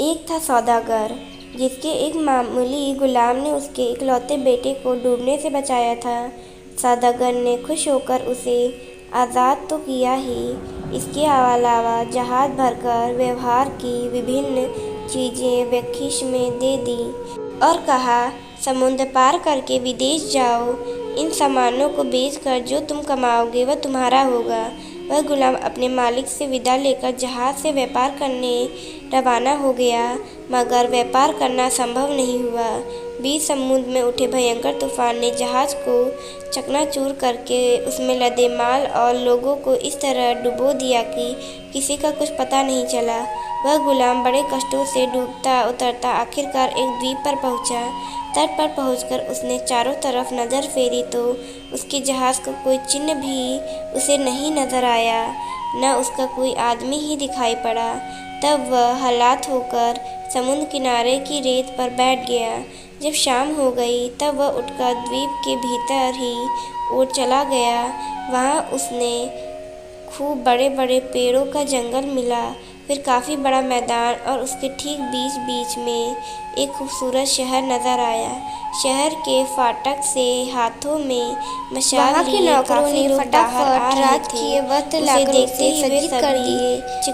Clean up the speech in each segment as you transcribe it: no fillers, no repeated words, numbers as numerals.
एक था सौदागर, जिसके एक मामूली गुलाम ने उसके इकलौते बेटे को डूबने से बचाया था। सौदागर ने खुश होकर उसे आज़ाद तो किया ही, इसके अलावा जहाज भरकर व्यवहार की विभिन्न चीज़ें बख्शिश में दे दी और कहा, समुद्र पार करके विदेश जाओ। इन सामानों को बेचकर जो तुम कमाओगे वह तुम्हारा होगा। वह गुलाम अपने मालिक से विदा लेकर जहाज से व्यापार करने रवाना हो गया, मगर व्यापार करना संभव नहीं हुआ। बीच समुद्र में उठे भयंकर तूफान ने जहाज को चकनाचूर करके उसमें लदे माल और लोगों को इस तरह डुबो दिया कि किसी का कुछ पता नहीं चला। वह गुलाम बड़े कष्टों से डूबता उतरता आखिरकार एक द्वीप पर पहुंचा। तट पर पहुंचकर उसने चारों तरफ नज़र फेरी तो उसके जहाज का कोई चिन्ह भी उसे नहीं नजर आया, न उसका कोई आदमी ही दिखाई पड़ा। तब वह हलात होकर समुद्र किनारे की रेत पर बैठ गया। जब शाम हो गई तब वह उठकर द्वीप के भीतर ही ओर चला गया। वहाँ उसने खूब बड़े बड़े पेड़ों का जंगल मिला, फिर काफ़ी बड़ा मैदान और उसके ठीक बीच बीच में एक खूबसूरत शहर नज़र आया। शहर के फाटक से हाथों में मशाल लिए काफ़ी लोग बाहर आ रहे थे। उसे देखते ही वे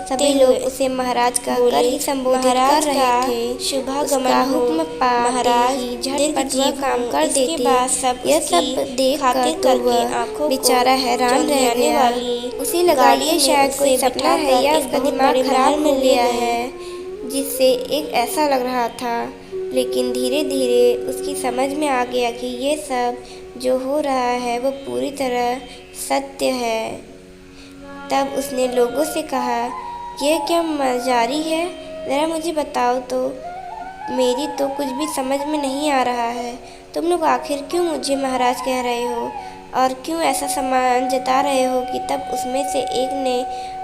सभी लोग उसे महाराज कहकर ही संबोधित कर रहे थे। शुभागमन हुक्म महाराज झटपट वह काम कर देते। यह सब देख कर तो वह बेचारा हैरान रह गया। उसे लगा ये शायद कोई सपना है या उसका दिमाग खराब हो गया है, जिससे एक ऐसा लग रहा था। लेकिन धीरे धीरे उसकी समझ में आ गया कि ये सब जो हो रहा है वो पूरी तरह सत्य है। तब उसने लोगों से कहा, यह क्या मजारी है, ज़रा मुझे बताओ तो, मेरी तो कुछ भी समझ में नहीं आ रहा है। तुम लोग आखिर क्यों मुझे महाराज कह रहे हो और क्यों ऐसा सम्मान जता रहे हो कि तब उसमें से एक ने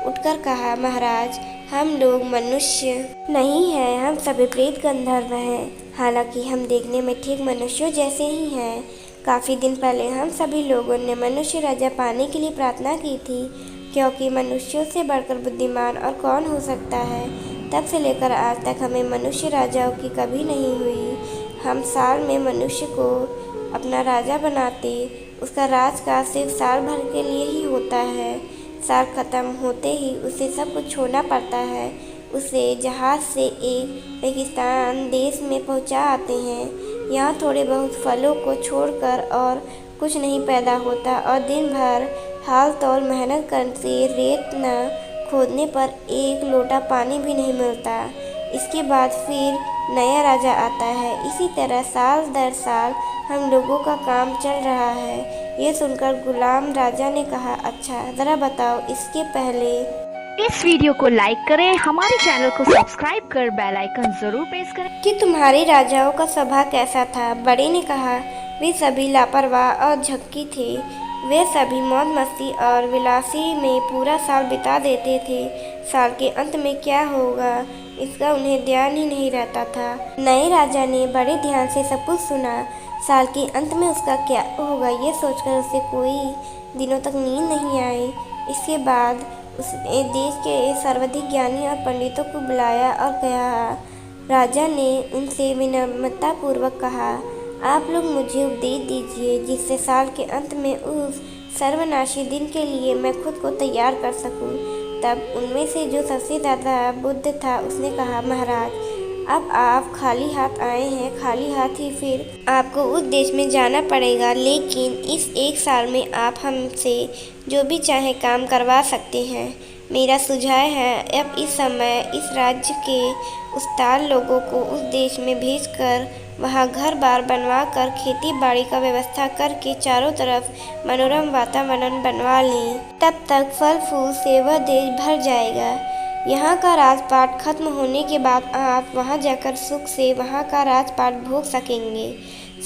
उठकर कहा, महाराज हम लोग मनुष्य नहीं हैं, हम सभी प्रेत गंधर्व हैं। हालांकि हम देखने में ठीक मनुष्यों जैसे ही हैं। काफ़ी दिन पहले हम सभी लोगों ने मनुष्य राजा पाने के लिए प्रार्थना की थी, क्योंकि मनुष्यों से बढ़कर बुद्धिमान और कौन हो सकता है। तब से लेकर आज तक हमें मनुष्य राजाओं की कभी नहीं हुई। हम साल में मनुष्य को अपना राजा बनाते, उसका राजकाज सिर्फ साल भर के लिए ही होता है। साल खत्म होते ही उसे सब कुछ छोड़ना पड़ता है। उसे जहाज से एक रेगिस्तान देश में पहुंचा आते हैं। यहाँ थोड़े बहुत फलों को छोड़कर और कुछ नहीं पैदा होता और दिन भर हाल तौल मेहनत करके रेत न खोदने पर एक लोटा पानी भी नहीं मिलता। इसके बाद फिर नया राजा आता है। इसी तरह साल दर साल हम लोगों का काम चल रहा है। ये सुनकर गुलाम राजा ने कहा, अच्छा ज़रा बताओ इसके पहले इस वीडियो को लाइक करें, हमारे चैनल को सब्सक्राइब कर बेल आइकन जरूर प्रेस करें कि तुम्हारे राजाओं का स्वभाव कैसा था। बड़े ने कहा, वे सभी लापरवाह और झक्की थे। वे सभी मौज मस्ती और विलासी में पूरा साल बिता देते थे। साल के अंत में क्या होगा इसका उन्हें ध्यान ही नहीं रहता था। नए राजा ने बड़े ध्यान से सब कुछ सुना। साल के अंत में उसका क्या होगा ये सोचकर उसे कोई दिनों तक नींद नहीं आई। इसके बाद उसने देश के सर्वाधिक ज्ञानी और पंडितों को बुलाया और कहा। राजा ने उनसे विनम्रतापूर्वक कहा, आप लोग मुझे उपदेश दीजिए जिससे साल के अंत में उस सर्वनाशी दिन के लिए मैं खुद को तैयार कर सकूं। तब उनमें से जो सबसे ज़्यादा बुद्ध था उसने कहा, महाराज अब आप खाली हाथ आए हैं, खाली हाथ ही फिर आपको उस देश में जाना पड़ेगा। लेकिन इस एक साल में आप हमसे जो भी चाहे काम करवा सकते हैं। मेरा सुझाव है अब इस समय इस राज्य के उस्ताद लोगों को उस देश में भेजकर वहाँ घर बार बनवा कर खेती बाड़ी का व्यवस्था करके चारों तरफ मनोरम वातावरण बनवा लें। तब तक फल फूल से वह देश भर जाएगा। यहाँ का राजपाट खत्म होने के बाद आप वहाँ जाकर सुख से वहाँ का राजपाट भोग सकेंगे।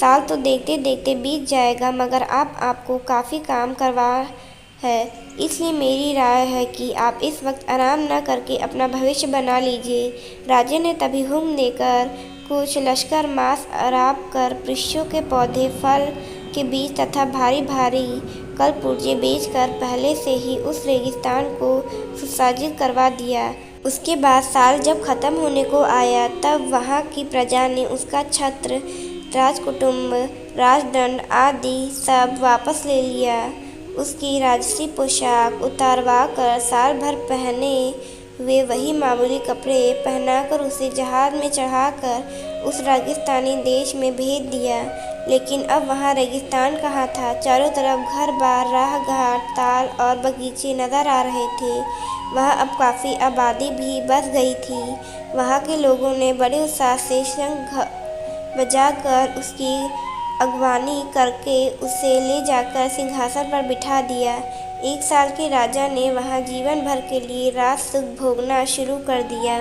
साल तो देखते देखते बीत जाएगा, मगर आपको काफ़ी काम करवा है, इसलिए मेरी राय है कि आप इस वक्त आराम न करके अपना भविष्य बना लीजिए। राजा ने तभी हुक्म देकर कुछ लश्कर मांस अराब कर वृक्षों के पौधे, फल के बीज तथा भारी भारी कल पुर्जे बेचकर पहले से ही उस रेगिस्तान को सुसज्जित करवा दिया। उसके बाद साल जब खत्म होने को आया तब वहाँ की प्रजा ने उसका छत्र, राजकुटुंब, राजदंड आदि सब वापस ले लिया। उसकी राजसी पोशाक उतारवा कर साल भर पहने हुए वही मामूली कपड़े पहनाकर उसे जहाज में चढ़ाकर उस रेगिस्तानी देश में भेज दिया। लेकिन अब वहाँ रेगिस्तान कहाँ था। चारों तरफ घर बार, राह घाट, ताल और बगीचे नजर आ रहे थे। वहाँ अब काफ़ी आबादी भी बस गई थी। वहाँ के लोगों ने बड़े उत्साह से शंख बजाकर उसकी अगवानी करके उसे ले जाकर सिंहासन पर बिठा दिया। 1 साल के राजा ने वहाँ जीवन भर के लिए राज सुख भोगना शुरू कर दिया।